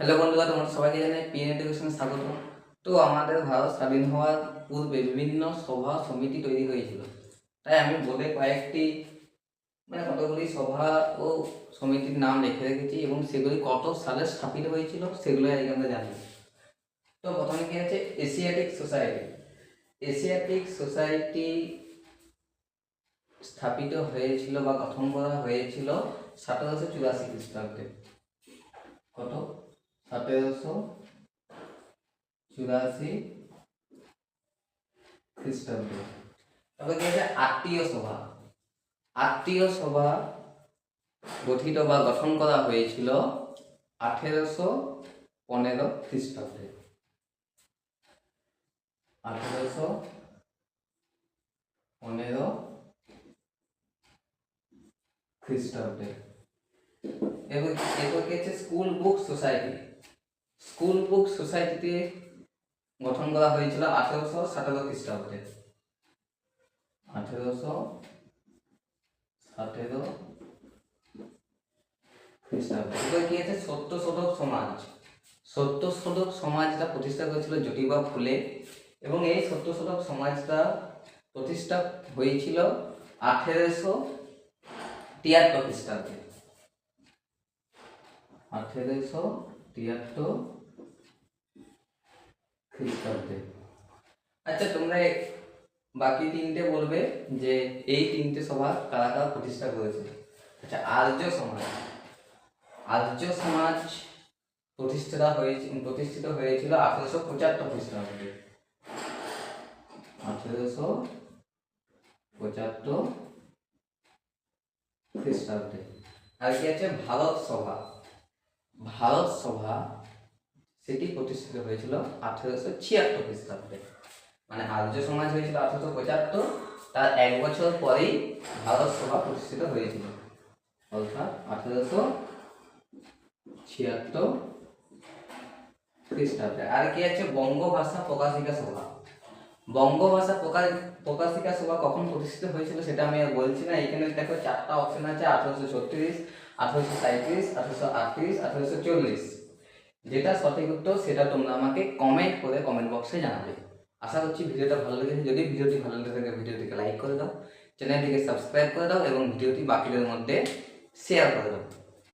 Hello বন্ধুরা, তোমরা সবাইকে জানাই পিএন এডুকেশনে স্বাগত। তো আমাদের ভারত স্বাধীন হওয়ার পূর্বে বিভিন্ন সভা সমিতি তৈরি হয়েছিল। তাই আমি বলে কয়েকটি কতগুলি সভা ও সমিতির নাম লিখে রেখেছি এবং সেগুলি কত সালে স্থাপিত হয়েছিল সেগুলো আজকে আমরা জানি। তো প্রথমে কি আছে, এশিয়াটিক সোসাইটি। এশিয়াটিক সোসাইটি স্থাপিত হয়েছিল বা গঠন করা হয়েছিল 1784 খ্রিস্টাব্দে। কত? 1784 খ্রিস্টাব্দে। তারপরে কি আছে, আত্মীয় সভা। আত্মীয় সভা গঠিত বা গঠন করা হয়েছিল 1815 খ্রিস্টাব্দে। 1815 খ্রিস্টাব্দে। এরপর কি আছে, school book society. School book সোসাইটিতে গঠন করা হয়েছিল 1817 খ্রিস্টাব্দে। 1817 খ্রিস্টাব্দে। এরপর কি আছে, সত্য শতক সমাজ। সত্য শতক সমাজটা প্রতিষ্ঠা করেছিল জ্যোতিবা ফুলে এবং এই সত্য শতক সমাজটা প্রতিষ্ঠা হয়েছিল 1873 খ্রিস্টাব্দে। 1873 খ্রিস্টাব্দে। আচ্ছা, তোমরা বাকি তিনটে বলবে যে এই তিনটে সভা কারা কারা প্রতিষ্ঠা করেছে। আচ্ছা, আর্য সমাজ। আর্য সমাজ প্রতিষ্ঠিত হয়েছিল 1875 খ্রিস্টাব্দে। 1875 খ্রিস্টাব্দে। আর কি আছে, ভারত সভা। ভারত সভা সেটি প্রতিষ্ঠিত হয়েছিল 1876 খ্রিস্টাব্দে। মানে আর্য সমাজ হয়েছিল 1875, তার এক বছর পরেই ভারত সভা প্রতিষ্ঠিত হয়েছিল, অর্থাৎ 1876 খ্রিস্টাব্দে। আর কি আছে, বঙ্গভাষা প্রকাশিকা সভা। বঙ্গভাষা প্রকাশিকা সভা কখন প্রতিষ্ঠিত হয়েছিল সেটা আমি আর বলছি না। এখানে দেখো চারটা অপশন আছে, 1836, 1837, 1838, 1840। যেটা সঠিক উত্তর সেটা তোমরা আমাকে কমেন্ট করে কমেন্ট বক্সে জানাবে। আশা করছি ভিডিওটা ভালো লেগেছে। যদি ভিডিওটি ভালো লেগে থাকে ভিডিওটিকে লাইক করে দাও, চ্যানেলটিকে সাবস্ক্রাইব করে দাও এবং ভিডিওটি বাকিদের মধ্যে শেয়ার করে দাও।